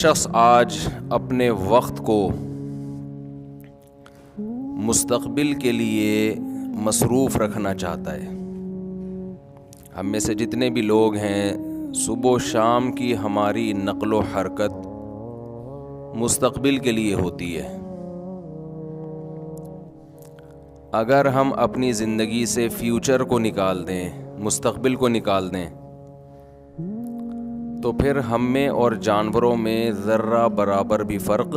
شخص آج اپنے وقت کو مستقبل کے لیے مصروف رکھنا چاہتا ہے۔ ہم میں سے جتنے بھی لوگ ہیں، صبح و شام کی ہماری نقل و حرکت مستقبل کے لیے ہوتی ہے۔ اگر ہم اپنی زندگی سے فیوچر کو نکال دیں، مستقبل کو نکال دیں، تو پھر ہم میں اور جانوروں میں ذرہ برابر بھی فرق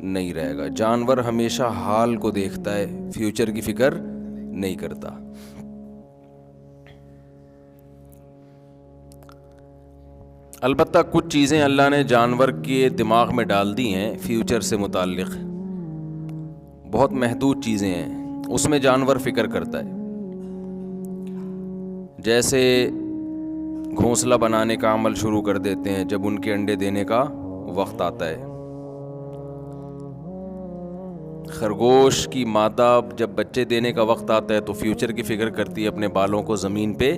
نہیں رہے گا۔ جانور ہمیشہ حال کو دیکھتا ہے، فیوچر کی فکر نہیں کرتا۔ البتہ کچھ چیزیں اللہ نے جانور کے دماغ میں ڈال دی ہیں فیوچر سے متعلق، بہت محدود چیزیں ہیں، اس میں جانور فکر کرتا ہے۔ جیسے گھونسلہ بنانے کا عمل شروع کر دیتے ہیں جب ان کے انڈے دینے کا وقت آتا ہے۔ خرگوش کی مادہ جب بچے دینے کا وقت آتا ہے تو فیوچر کی فکر کرتی ہے، اپنے بالوں کو زمین پہ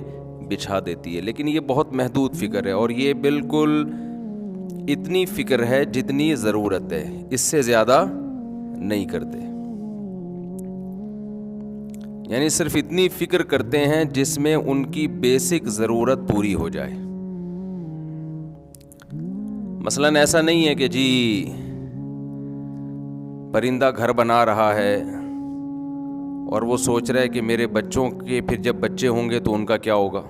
بچھا دیتی ہے، لیکن یہ بہت محدود فکر ہے، اور یہ بالکل اتنی فکر ہے جتنی ضرورت ہے، اس سے زیادہ نہیں کرتے۔ یعنی صرف اتنی فکر کرتے ہیں جس میں ان کی بیسک ضرورت پوری ہو جائے۔ مثلاً ایسا نہیں ہے کہ جی پرندہ گھر بنا رہا ہے اور وہ سوچ رہا ہے کہ میرے بچوں کے پھر جب بچے ہوں گے تو ان کا کیا ہوگا،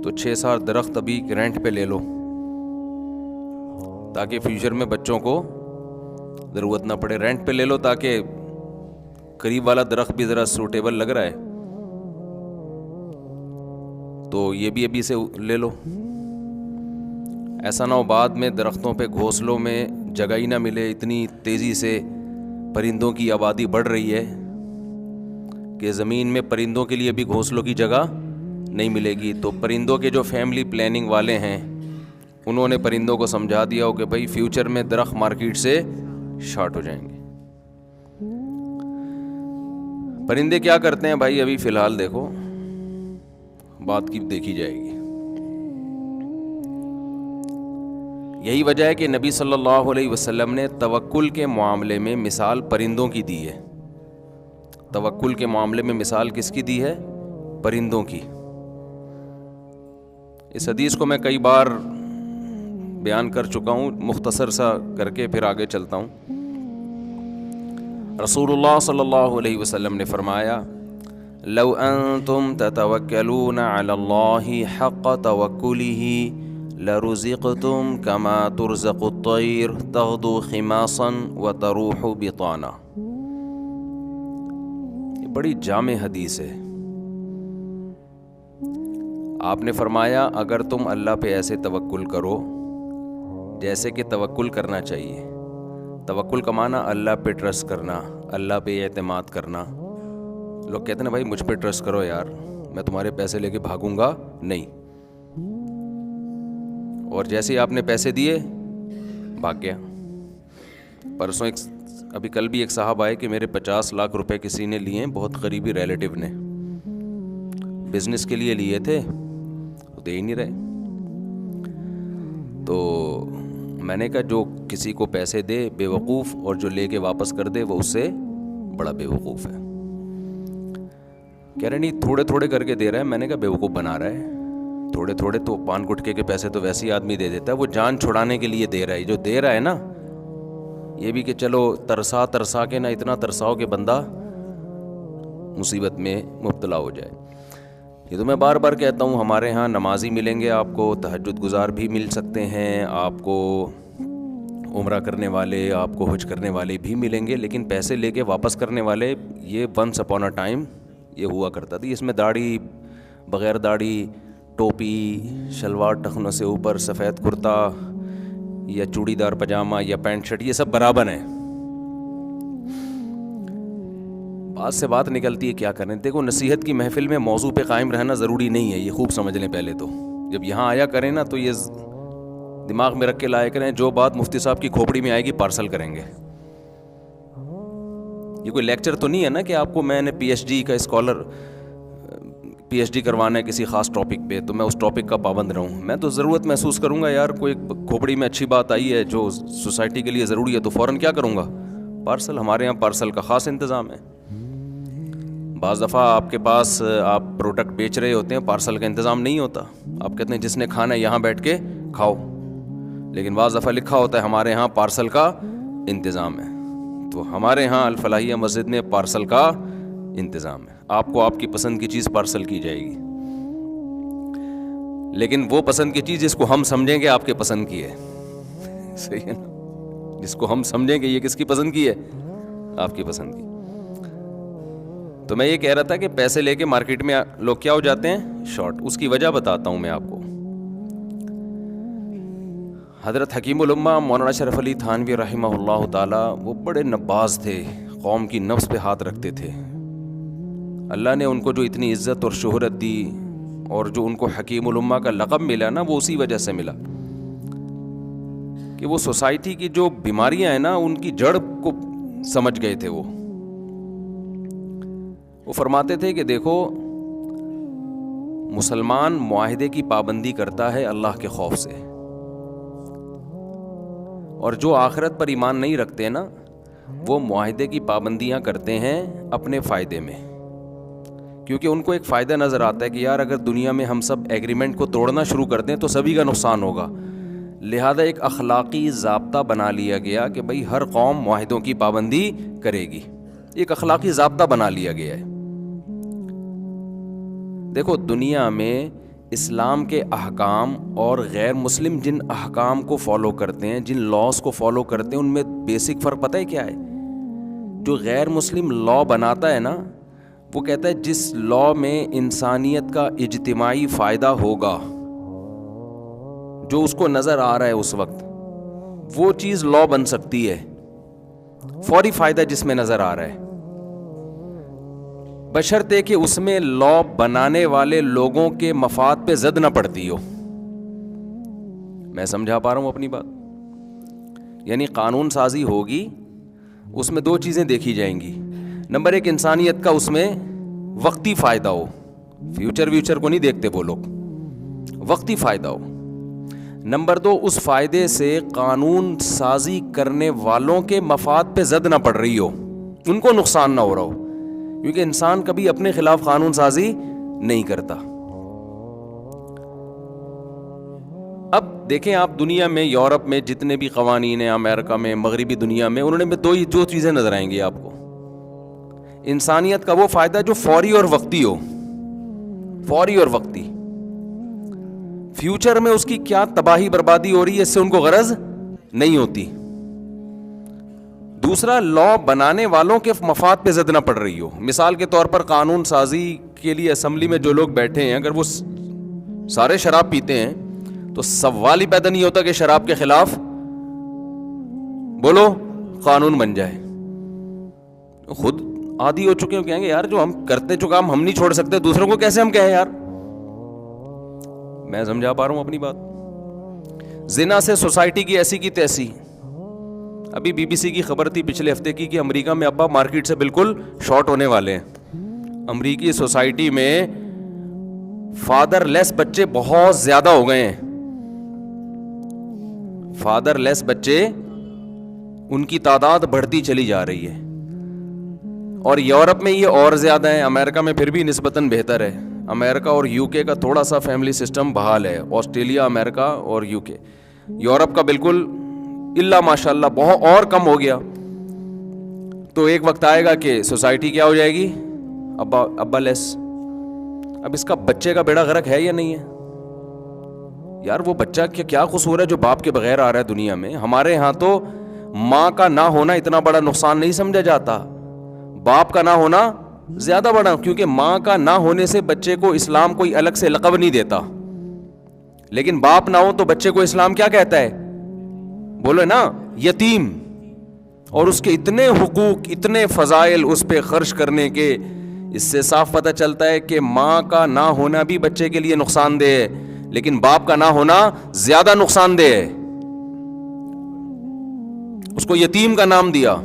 تو 6-7 درخت ابھی رینٹ پہ لے لو تاکہ فیوچر میں بچوں کو ضرورت نہ پڑے۔ رینٹ پہ لے لو تاکہ قریب والا درخت بھی ذرا سوٹیبل لگ رہا ہے تو یہ بھی ابھی سے لے لو۔ ایسا نہ ہو بعد میں درختوں پہ گھونسلوں میں جگہ ہی نہ ملے، اتنی تیزی سے پرندوں کی آبادی بڑھ رہی ہے کہ زمین میں پرندوں کے لیے بھی گھونسلوں کی جگہ نہیں ملے گی۔ تو پرندوں کے جو فیملی پلاننگ والے ہیں انہوں نے پرندوں کو سمجھا دیا ہو کہ بھائی فیوچر میں درخت مارکیٹ سے شارٹ ہو جائیں گے۔ پرندے کیا کرتے ہیں بھائی، ابھی فی الحال دیکھو، بات کی دیکھی جائے گی۔ یہی وجہ ہے کہ نبی صلی اللہ علیہ وسلم نے توکل کے معاملے میں مثال پرندوں کی دی ہے۔ توکل کے معاملے میں مثال کس کی دی ہے؟ پرندوں کی۔ اس حدیث کو میں کئی بار بیان کر چکا ہوں، مختصر سا کر کے پھر آگے چلتا ہوں۔ رسول اللہ صلی اللہ علیہ وسلم نے فرمایا، لو انتم تتوکلون علی اللہ حق توکلہ لرزقتم کما ترزق الطیر تغدو خماصا وتروح بطانا۔ یہ بڑی جامع حدیث ہے۔ آپ نے فرمایا اگر تم اللہ پہ ایسے توکل کرو جیسے کہ توکل کرنا چاہیے۔ توکل کا معنی اللہ پہ ٹرسٹ کرنا، اللہ پہ اعتماد کرنا۔ لوگ کہتے ہیں نا بھائی مجھ پہ ٹرسٹ کرو یار، میں تمہارے پیسے لے کے بھاگوں گا نہیں، اور جیسے ہی آپ نے پیسے دیے بھاگ گیا۔ پرسوں ابھی کل بھی ایک صاحب آئے کہ میرے 50 لاکھ روپے کسی نے لیے، بہت قریبی ریلیٹیو نے، بزنس کے لیے لیے تھے، دے ہی نہیں رہے۔ تو میں نے کہا جو کسی کو پیسے دے بے وقوف، اور جو لے کے واپس کر دے وہ اس سے بڑا بے وقوف ہے۔ کہہ رہے نہیں تھوڑے تھوڑے کر کے دے رہا ہے۔ میں نے کہا بے وقوف بنا رہا ہے، تھوڑے تھوڑے تو پان گٹکے کے پیسے تو ویسے ہی آدمی دے دیتا ہے، وہ جان چھڑانے کے لیے دے رہا ہے۔ جو دے رہا ہے نا، یہ بھی کہ چلو ترسا کے نہ اتنا ترساؤ کہ بندہ مصیبت میں مبتلا ہو جائے۔ یہ تو میں بار بار کہتا ہوں، ہمارے ہاں نمازی ملیں گے آپ کو، تہجد گزار بھی مل سکتے ہیں آپ کو، عمرہ کرنے والے، آپ کو حج کرنے والے بھی ملیں گے، لیکن پیسے لے کے واپس کرنے والے یہ ونس اپون اے ٹائم یہ ہوا کرتا تھا۔ اس میں داڑھی، بغیر داڑھی، ٹوپی، شلوار ٹخنوں سے اوپر، سفید کرتا یا چوڑی دار پاجامہ یا پینٹ شرٹ، یہ سب برابر ہیں۔ بات سے بات نکلتی ہے کیا کریں۔ دیکھو نصیحت کی محفل میں موضوع پہ قائم رہنا ضروری نہیں ہے، یہ خوب سمجھ لیں پہلے تو۔ جب یہاں آیا کریں نا تو یہ دماغ میں رکھ کے لایا کریں، جو بات مفتی صاحب کی کھوپڑی میں آئے گی پارسل کریں گے۔ یہ کوئی لیکچر تو نہیں ہے نا کہ آپ کو میں نے پی ایچ ڈی کا اسکالر پی ایچ ڈی کروانا ہے کسی خاص ٹاپک پہ تو میں اس ٹاپک کا پابند رہوں. میں تو ضرورت محسوس کروں گا یار کوئی کھوپڑی میں اچھی بات آئی ہے جو سوسائٹی کے لیے ضروری ہے تو فوراً کیا کروں گا, پارسل. ہمارے یہاں پارسل کا خاص انتظام ہے. بعض دفعہ آپ کے پاس آپ پروڈکٹ بیچ رہے ہوتے ہیں, پارسل کا انتظام نہیں ہوتا. آپ کہتے ہیں جس نے کھانا ہے یہاں بیٹھ کے کھاؤ, لیکن بعض دفعہ لکھا ہوتا ہے ہمارے یہاں پارسل کا انتظام ہے. تو ہمارے یہاں الفلاحیہ مسجد میں پارسل کا انتظام ہے. آپ کو آپ کی پسند کی چیز پارسل کی جائے گی, لیکن وہ پسند کی چیز جس کو ہم سمجھیں گے آپ کے پسند کی ہے. صحیح ہے نا, جس کو ہم سمجھیں گے یہ کس کی پسند کی ہے, آپ کی پسند کی. تو میں یہ کہہ رہا تھا کہ پیسے لے کے مارکیٹ میں لوگ کیا ہو جاتے ہیں, شارٹ. اس کی وجہ بتاتا ہوں میں آپ کو. حضرت حکیم الامہ مولانا اشرف علی تھانوی رحمہ اللہ تعالی وہ بڑے نباز تھے, قوم کی نفس پہ ہاتھ رکھتے تھے. اللہ نے ان کو جو اتنی عزت اور شہرت دی اور جو ان کو حکیم الامہ کا لقب ملا نا, وہ اسی وجہ سے ملا کہ وہ سوسائٹی کی جو بیماریاں ہیں نا ان کی جڑ کو سمجھ گئے تھے. وہ فرماتے تھے کہ دیکھو مسلمان معاہدے کی پابندی کرتا ہے اللہ کے خوف سے, اور جو آخرت پر ایمان نہیں رکھتے نا وہ معاہدے کی پابندیاں کرتے ہیں اپنے فائدے میں, کیونکہ ان کو ایک فائدہ نظر آتا ہے کہ یار اگر دنیا میں ہم سب ایگریمنٹ کو توڑنا شروع کر دیں تو سبھی کا نقصان ہوگا. لہذا ایک اخلاقی ضابطہ بنا لیا گیا کہ بھئی ہر قوم معاہدوں کی پابندی کرے گی. ایک اخلاقی ضابطہ بنا لیا گیا ہے. دیکھو دنیا میں اسلام کے احکام اور غیر مسلم جن احکام کو فالو کرتے ہیں, جن لاز کو فالو کرتے ہیں, ان میں بیسک فرق پتہ ہے کیا ہے؟ جو غیر مسلم لا بناتا ہے نا وہ کہتا ہے جس لا میں انسانیت کا اجتماعی فائدہ ہوگا, جو اس کو نظر آ رہا ہے اس وقت, وہ چیز لا بن سکتی ہے. فوری فائدہ جس میں نظر آ رہا ہے, بشرطے کہ اس میں لا بنانے والے لوگوں کے مفاد پہ زد نہ پڑتی ہو. میں سمجھا پا رہا ہوں اپنی بات؟ یعنی قانون سازی ہوگی, اس میں دو چیزیں دیکھی جائیں گی. نمبر ایک, انسانیت کا اس میں وقتی فائدہ ہو, فیوچر کو نہیں دیکھتے وہ لوگ, وقتی فائدہ ہو. نمبر دو, اس فائدے سے قانون سازی کرنے والوں کے مفاد پہ زد نہ پڑ رہی ہو, ان کو نقصان نہ ہو رہا ہو, کیونکہ انسان کبھی اپنے خلاف قانون سازی نہیں کرتا. اب دیکھیں آپ دنیا میں, یورپ میں جتنے بھی قوانین ہیں, امریکہ میں, مغربی دنیا میں, انہوں نے دو چیزیں نظر آئیں گی آپ کو. انسانیت کا وہ فائدہ جو فوری اور وقتی ہو, فوری اور وقتی. فیوچر میں اس کی کیا تباہی بربادی ہو رہی ہے اس سے ان کو غرض نہیں ہوتی. دوسرا, لا بنانے والوں کے مفاد پہ زد نہ پڑ رہی ہو. مثال کے طور پر قانون سازی کے لیے اسمبلی میں جو لوگ بیٹھے ہیں, اگر وہ سارے شراب پیتے ہیں تو سوال ہی پیدا نہیں ہوتا کہ شراب کے خلاف بولو قانون بن جائے. خود عادی ہو چکے ہو, کہیں گے یار جو ہم کرتے جو کام ہم نہیں چھوڑ سکتے, دوسروں کو کیسے ہم کہیں یار. میں سمجھا پا رہا ہوں اپنی بات؟ زنا سے سوسائٹی کی ایسی کی تیسی. ابھی بی بی سی کی خبر تھی پچھلے ہفتے کی کہ امریکہ میں ابا مارکیٹ سے بالکل شارٹ ہونے والے ہیں. امریکی سوسائٹی میں فادر لیس بچے بہت زیادہ ہو گئے ہیں. فادر لیس بچے, ان کی تعداد بڑھتی چلی جا رہی ہے. اور یورپ میں یہ اور زیادہ ہے, امریکہ میں پھر بھی نسبتاً بہتر ہے. امریکہ اور یو کے کا تھوڑا سا فیملی سسٹم بحال ہے, آسٹریلیا, امریکہ اور یو کے. یورپ کا بالکل اللہ ماشاء اللہ بہت اور کم ہو گیا. تو ایک وقت آئے گا کہ سوسائٹی کیا ہو جائے گی, ابا لیس. اب اس کا بچے کا بیڑا غرق ہے یا نہیں ہے یار؟ وہ بچہ کیا قصور ہے جو باپ کے بغیر آ رہا ہے دنیا میں. ہمارے ہاں تو ماں کا نہ ہونا اتنا بڑا نقصان نہیں سمجھا جاتا, باپ کا نہ ہونا زیادہ بڑا, کیونکہ ماں کا نہ ہونے سے بچے کو اسلام کوئی الگ سے لقب نہیں دیتا. لیکن باپ نہ ہو تو بچے کو اسلام کیا کہتا ہے؟ بولو نا, یتیم. اور اس کے اتنے حقوق, اتنے فضائل اس پہ خرچ کرنے کے. اس سے صاف پتہ چلتا ہے کہ ماں کا نہ ہونا بھی بچے کے لیے نقصان دہ ہے, لیکن باپ کا نہ ہونا زیادہ نقصان دہ ہے. اس کو یتیم کا نام دیا.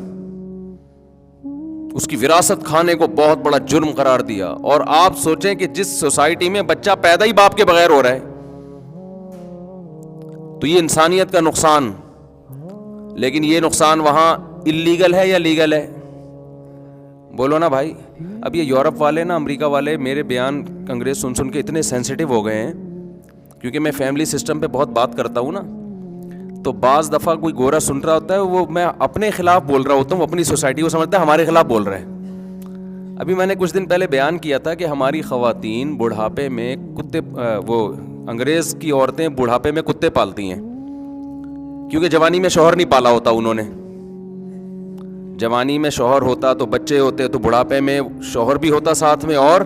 اس کی وراثت کھانے کو بہت بڑا جرم قرار دیا. اور آپ سوچیں کہ جس سوسائٹی میں بچہ پیدا ہی باپ کے بغیر ہو رہا ہے, تو یہ انسانیت کا نقصان. لیکن یہ نقصان وہاں اللیگل ہے یا لیگل ہے؟ بولو نا بھائی. اب یہ یورپ والے نا, امریکہ والے میرے بیان انگریز سن کے اتنے سینسیٹیو ہو گئے ہیں, کیونکہ میں فیملی سسٹم پہ بہت بات کرتا ہوں نا, تو بعض دفعہ کوئی گورا سن رہا ہوتا ہے, وہ میں اپنے خلاف بول رہا ہوتا ہوں, اپنی سوسائٹی کو سمجھتا ہے ہمارے خلاف بول رہے ہیں. ابھی میں نے کچھ دن پہلے بیان کیا تھا کہ ہماری خواتین بڑھاپے میں کتے, وہ انگریز کی عورتیں بڑھاپے میں کتے پالتی ہیں, کیونکہ جوانی میں شوہر نہیں پالا ہوتا انہوں نے. جوانی میں شوہر ہوتا تو بچے ہوتے, تو بڑھاپے میں شوہر بھی ہوتا ساتھ میں اور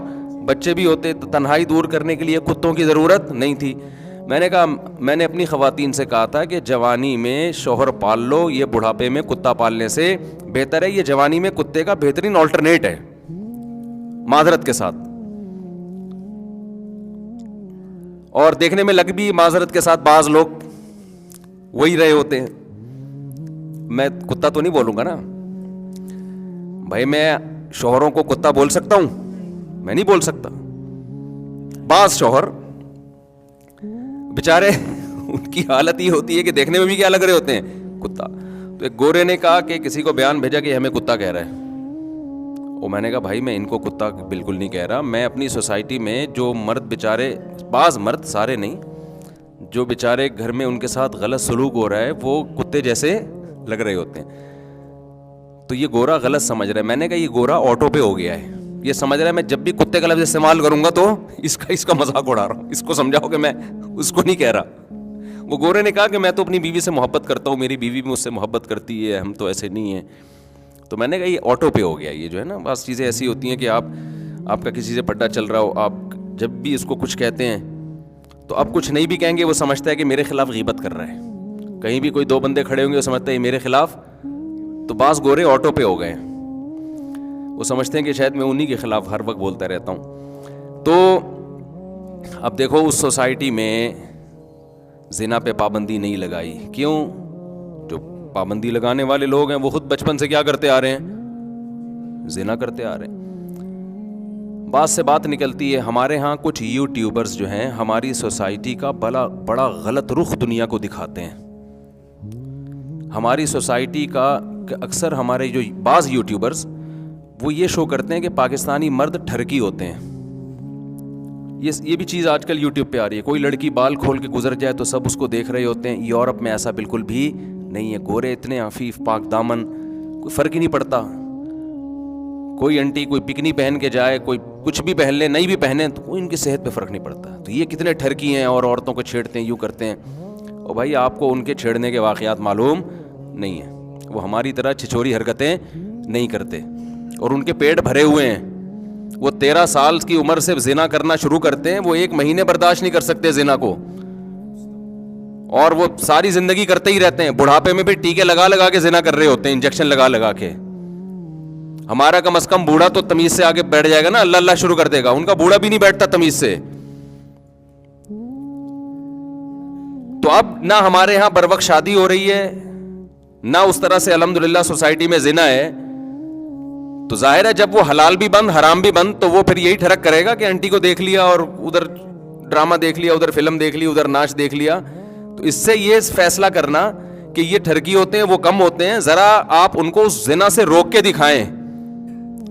بچے بھی ہوتے, تو تنہائی دور کرنے کے لیے کتوں کی ضرورت نہیں تھی. میں نے اپنی خواتین سے کہا تھا کہ جوانی میں شوہر پال لو, یہ بڑھاپے میں کتا پالنے سے بہتر ہے. یہ جوانی میں کتے کا بہترین آلٹرنیٹ ہے, معذرت کے ساتھ. اور دیکھنے میں لگ بھی معذرت کے ساتھ بعض لوگ وہی رہے ہوتے ہیں. میں کتا تو نہیں بولوں گا نا بھائی, میں شوہروں کو کتا بول سکتا ہوں؟ میں نہیں بول سکتا. بعض شوہر بیچارے ان کی حالت یہ ہوتی ہے کہ دیکھنے میں بھی کیا لگ رہے ہوتے ہیں, کتا. تو ایک گورے نے کہا کہ کسی کو بیان بھیجا کہ ہمیں کتا کہہ رہا ہے. اور میں نے کہا بھائی میں ان کو کتا بالکل نہیں کہہ رہا. میں اپنی سوسائٹی میں جو مرد بیچارے, بعض مرد, سارے نہیں, جو بیچارے گھر میں ان کے ساتھ غلط سلوک ہو رہا ہے وہ کتے جیسے لگ رہے ہوتے ہیں. تو یہ گورا غلط سمجھ رہا ہے. میں نے کہا یہ گورا آٹو پہ ہو گیا ہے, یہ سمجھ رہا ہے میں جب بھی کتے کا لفظ استعمال کروں گا تو اس کا مذاق اڑا رہا ہوں. اس کو سمجھاؤ کہ میں اس کو نہیں کہہ رہا. وہ گورے نے کہا کہ میں تو اپنی بیوی سے محبت کرتا ہوں, میری بیوی بھی مجھ سے محبت کرتی ہے, ہم تو ایسے نہیں ہیں. تو میں نے کہا یہ آٹو پہ ہو گیا. یہ جو ہے نا, بعض چیزیں ایسی ہوتی ہیں کہ آپ کا کسی سے پڈا چل رہا ہو, آپ جب بھی اس کو کچھ کہتے ہیں تو اب کچھ نہیں بھی کہیں گے, وہ سمجھتا ہے کہ میرے خلاف غیبت کر رہا ہے. کہیں بھی کوئی دو بندے کھڑے ہوں گے, وہ سمجھتا ہے میرے خلاف. تو بعض گورے آٹو پہ ہو گئے, وہ سمجھتے ہیں کہ شاید میں انہی کے خلاف ہر وقت بولتا رہتا ہوں. تو اب دیکھو اس سوسائٹی میں زنا پہ پابندی نہیں لگائی. کیوں؟ جو پابندی لگانے والے لوگ ہیں وہ خود بچپن سے کیا کرتے آ رہے ہیں, زنا کرتے آ رہے ہیں. بات سے بات نکلتی ہے, ہمارے ہاں کچھ یوٹیوبرز جو ہیں ہماری سوسائٹی کا بڑا غلط رخ دنیا کو دکھاتے ہیں. ہماری سوسائٹی کا اکثر ہمارے جو بعض یوٹیوبرز وہ یہ شو کرتے ہیں کہ پاکستانی مرد ٹھرکی ہوتے ہیں. یہ بھی چیز آج کل یوٹیوب پہ آ رہی ہے. کوئی لڑکی بال کھول کے گزر جائے تو سب اس کو دیکھ رہے ہوتے ہیں. یورپ میں ایسا بالکل بھی نہیں ہے. گورے اتنے عفیف پاک دامن, کوئی فرق ہی نہیں پڑتا. کوئی انٹی کوئی پکنی پہن کے جائے, کوئی کچھ بھی پہن لے, نہیں بھی پہنے, تو کوئی ان کی صحت پہ فرق نہیں پڑتا. تو یہ کتنے ٹھرکی ہیں اور عورتوں کو چھیڑتے ہیں, یوں کرتے ہیں. اور بھائی آپ کو ان کے چھیڑنے کے واقعات معلوم نہیں ہیں. وہ ہماری طرح چھچوری حرکتیں نہیں کرتے, اور ان کے پیٹ بھرے ہوئے ہیں. وہ 13 سال کی عمر سے زنا کرنا شروع کرتے ہیں, وہ 1 مہینے برداشت نہیں کر سکتے زنا کو, اور وہ ساری زندگی کرتے ہی رہتے ہیں. بڑھاپے میں بھی ٹیکے لگا کے زنا کر رہے ہوتے ہیں, انجیکشن لگا کے. ہمارا کم از کم بوڑھا تو تمیز سے آگے بیٹھ جائے گا نا, اللہ اللہ شروع کر دے گا. ان کا بوڑھا بھی نہیں بیٹھتا تمیز سے. تو اب نہ ہمارے ہاں بر وقت شادی ہو رہی ہے, نہ اس طرح سے الحمدللہ سوسائٹی میں زنا ہے. تو ظاہر ہے جب وہ حلال بھی بند حرام بھی بند, تو وہ پھر یہی ٹھڑک کرے گا کہ انٹی کو دیکھ لیا اور ادھر ڈرامہ دیکھ لیا, ادھر فلم دیکھ لی, ادھر ناچ دیکھ لیا. تو اس سے یہ فیصلہ کرنا کہ یہ ٹھرکی ہوتے ہیں, وہ کم ہوتے ہیں, ذرا آپ ان کو اس زنا سے روک کے دکھائیں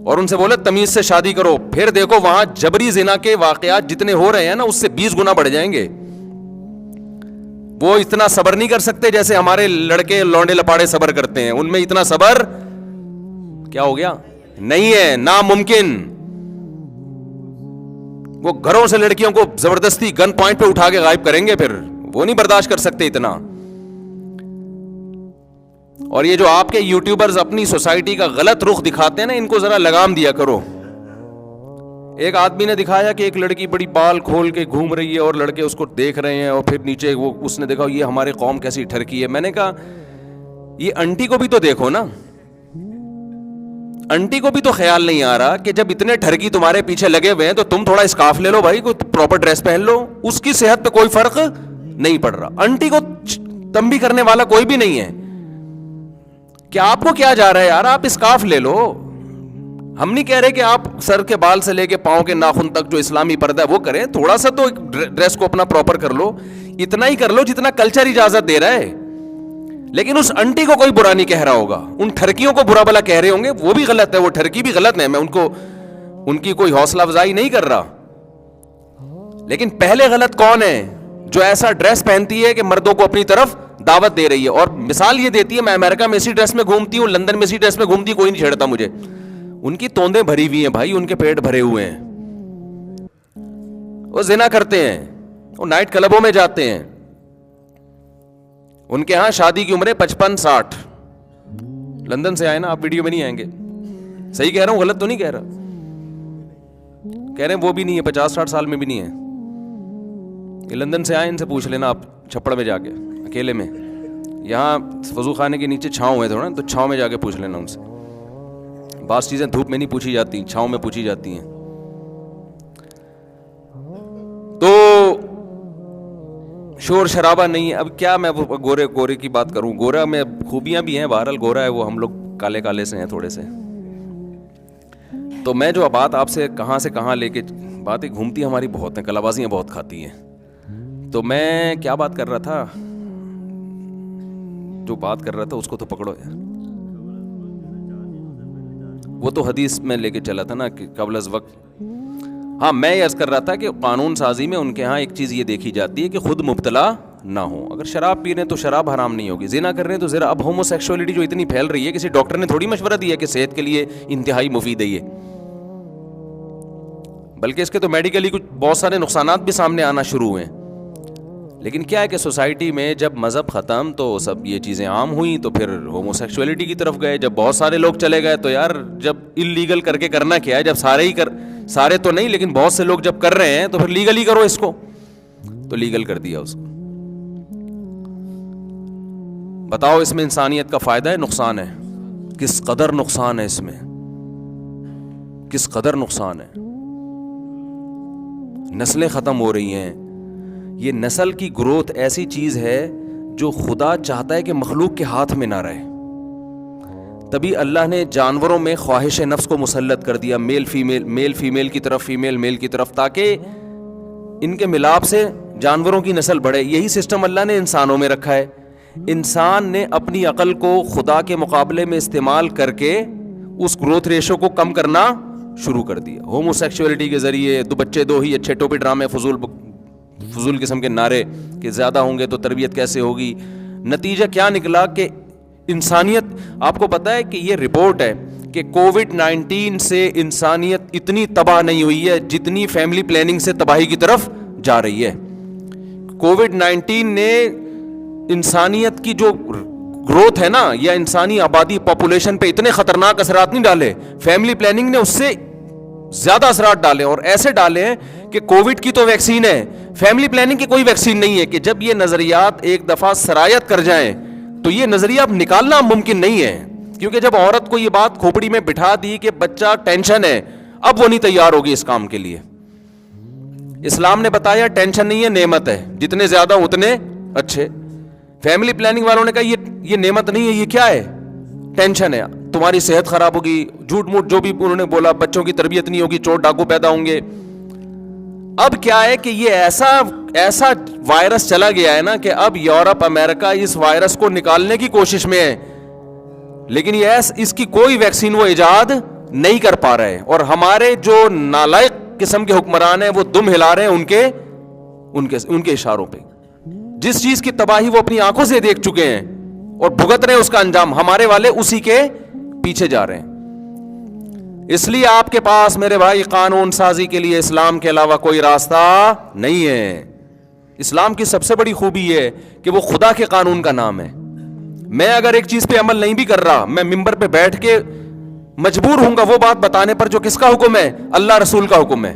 اور ان سے بولے تمیز سے شادی کرو. پھر دیکھو وہاں جبری زنا کے واقعات جتنے ہو رہے ہیں نا, اس سے 20 گنا بڑھ جائیں گے. وہ اتنا صبر نہیں کر سکتے جیسے ہمارے لڑکے لونڈے لپاڑے صبر کرتے ہیں. ان میں اتنا صبر کیا ہو گیا نہیں ہے, ناممکن. وہ گھروں سے لڑکیوں کو زبردستی گن پوائنٹ پہ اٹھا کے غائب کریں گے, پھر وہ نہیں برداشت کر سکتے اتنا. اور یہ جو آپ کے یوٹیوبرز اپنی سوسائٹی کا غلط رخ دکھاتے ہیں نا, ان کو ذرا لگام دیا کرو. ایک آدمی نے دکھایا کہ ایک لڑکی بڑی بال کھول کے گھوم رہی ہے اور لڑکے اس کو دیکھ رہے ہیں, اور پھر نیچے وہ اس نے دیکھا یہ ہمارے قوم کیسی ٹھرکی ہے. میں نے کہا یہ انٹی کو بھی تو دیکھو نا, انٹی کو بھی تو خیال نہیں آ رہا کہ جب اتنے ٹھرکی تمہارے پیچھے لگے ہوئے ہیں تو تم تھوڑا اسکارف لے لو بھائی, کوئی پراپر ڈریس پہن لو. اس کی صحت پہ کوئی فرق نہیں پڑ رہا. انٹی کو تنبیہ کرنے والا کوئی بھی نہیں ہے کہ آپ کو کیا جا رہا ہے یار, آپ اسکارف لے لو. ہم نہیں کہہ رہے کہ آپ سر کے بال سے لے کے پاؤں کے ناخن تک جو اسلامی پردہ ہے وہ کریں, تھوڑا سا تو ڈریس کو اپنا پراپر کر لو, اتنا ہی کر لو جتنا کلچر اجازت دے رہا ہے. لیکن اس انٹی کو کوئی برا نہیں کہہ رہا ہوگا, ان ٹھرکیوں کو برا بلا کہہ رہے ہوں گے, وہ بھی غلط ہے, وہ ٹھرکی بھی غلط ہے, میں ان کی کوئی حوصلہ افزائی نہیں کر رہا. لیکن پہلے غلط کون ہے؟ جو ایسا ڈریس پہنتی ہے کہ مردوں کو اپنی طرف دعوت دے رہی ہے, اور مثال یہ دیتی ہے میں امریکہ میں اسی ڈریس میں گھومتی ہوں, لندن میں اسی ڈریس میں گھومتی ہوں, کوئی نہیں چھیڑتا مجھے. ان کی توندیں بھری ہوئی ہیں بھائی, ان کے پیٹ بھرے ہوئے ہیں, وہ زنا کرتے ہیں, وہ نائٹ کلبوں میں جاتے ہیں, ان کے ہاں شادی کی عمریں 55-60. لندن سے آئے نا آپ, ویڈیو میں نہیں آئیں گے. صحیح کہہ رہا ہوں, غلط تو نہیں کہہ رہا؟ کہہ رہے ہیں وہ بھی نہیں ہے, 50-60 سال میں بھی نہیں ہے. یہ لندن سے آئے, ان سے پوچھ لینا آپ چھپڑ میں جا کے اکیلے میں, یہاں وضو خانے کے نیچے چھاؤں ہے تھوڑا, تو چھاؤں میں جا کے پوچھ لینا ان سے. بعض چیزیں دھوپ میں نہیں پوچھی جاتی, چھاؤں میں پوچھی جاتی ہیں. تو شور شرابہ نہیں ہے. اب کیا میں گورے کی بات کروں, گورا میں خوبیاں بھی ہیں, بہرحال گورا ہے وہ, ہم لوگ کالے کالے سے ہیں تھوڑے سے. تو میں جو بات آپ سے کہاں لے کے باتیں گھومتی ہماری بہت ہیں, کلابازیاں بہت کھاتی ہیں. تو میں کیا بات کر رہا تھا, جو بات کر رہا تھا اس کو تو پکڑو یار. وہ تو حدیث میں لے کے چلا تھا نا کہ قبل از وقت. ہاں, میں یہ عرض کر رہا تھا کہ قانون سازی میں ان کے ہاں ایک چیز یہ دیکھی جاتی ہے کہ خود مبتلا نہ ہو. اگر شراب پی رہے ہیں تو شراب حرام نہیں ہوگی, زنا کر رہے ہیں تو زنا. اب ہومو سیکشولیٹی جو اتنی پھیل رہی ہے, کسی ڈاکٹر نے تھوڑی مشورہ دیا کہ صحت کے لیے انتہائی مفید ہے یہ, بلکہ اس کے تو میڈیکلی کچھ بہت سارے نقصانات بھی سامنے آنا شروع ہوئے. لیکن کیا ہے کہ سوسائٹی میں جب مذہب ختم تو سب یہ چیزیں عام ہوئیں, تو پھر ہومو سیکشولیٹی کی طرف گئے. جب بہت سارے لوگ چلے گئے تو یار جب انلیگل کر کے کرنا کیا ہے, جب سارے تو نہیں لیکن بہت سے لوگ جب کر رہے ہیں تو پھر لیگل ہی کرو اس کو. تو لیگل کر دیا اس کو. بتاؤ اس میں انسانیت کا فائدہ ہے نقصان ہے؟ کس قدر نقصان ہے اس میں, کس قدر نقصان ہے. نسلیں ختم ہو رہی ہیں. یہ نسل کی گروتھ ایسی چیز ہے جو خدا چاہتا ہے کہ مخلوق کے ہاتھ میں نہ رہے. تبھی اللہ نے جانوروں میں خواہش نفس کو مسلط کر دیا, میل فیمیل کی طرف, فیمیل میل کی طرف, تاکہ ان کے ملاپ سے جانوروں کی نسل بڑھے. یہی سسٹم اللہ نے انسانوں میں رکھا ہے. انسان نے اپنی عقل کو خدا کے مقابلے میں استعمال کر کے اس گروتھ ریشو کو کم کرنا شروع کر دیا. ہومو سیکشولیٹی کے ذریعے دو بچے دو ہی, اچھے ٹوپی ڈرامے, فضول قسم کے نعرے کہ زیادہ ہوں گے تو تربیت کیسے ہوگی. نتیجہ کیا نکلا کہ انسانیت, آپ کو پتا ہے کہ یہ رپورٹ ہے کہ کووڈ-19 سے انسانیت اتنی تباہ نہیں ہوئی ہے جتنی فیملی پلاننگ سے تباہی کی طرف جا رہی ہے. کووڈ-19 نے انسانیت کی جو گروتھ ہے نا, یا انسانی آبادی پاپولیشن پہ اتنے خطرناک اثرات نہیں ڈالے, فیملی پلاننگ نے اس سے زیادہ اثرات ڈالے, اور ایسے ڈالے ہیں کہ کووڈ کی تو ویکسین ہے, فیملی پلاننگ کی کوئی ویکسین نہیں ہے. کہ جب یہ نظریات ایک دفعہ سرایت کر جائیں تو یہ نظریہ اب نکالنا ممکن نہیں ہے, کیونکہ جب عورت کو یہ بات کھوپڑی میں بٹھا دی کہ بچہ ٹینشن ہے, اب وہ نہیں تیار ہوگی اس کام کے لیے. اسلام نے بتایا ٹینشن نہیں ہے, نعمت ہے, جتنے زیادہ اتنے اچھے. فیملی پلاننگ والوں نے کہا یہ نعمت نہیں ہے, یہ کیا ہے, ٹینشن ہے, تمہاری صحت خراب ہوگی, جھوٹ موٹ جو بھی انہوں نے بولا, بچوں کی تربیت نہیں ہوگی, چور ڈاکو پیدا ہوں گے. اب کیا ہے کہ یہ ایسا وائرس چلا گیا ہے نا کہ اب یورپ امریکہ اس وائرس کو نکالنے کی کوشش میں ہے, لیکن یہ اس کی کوئی ویکسین وہ ایجاد نہیں کر پا رہے. اور ہمارے جو نالائق قسم کے حکمران ہیں وہ دم ہلا رہے ہیں ان کے اشاروں پہ. جس چیز کی تباہی وہ اپنی آنکھوں سے دیکھ چکے ہیں اور بھگت رہے ہیں اس کا انجام, ہمارے والے اسی کے پیچھے جا رہے ہیں. اس لیے آپ کے پاس میرے بھائی قانون سازی کے لیے اسلام کے علاوہ کوئی راستہ نہیں ہے. اسلام کی سب سے بڑی خوبی ہے کہ وہ خدا کے قانون کا نام ہے. میں اگر ایک چیز پہ عمل نہیں بھی کر رہا, میں ممبر پہ بیٹھ کے مجبور ہوں گا وہ بات بتانے پر جو کس کا حکم ہے, اللہ رسول کا حکم ہے.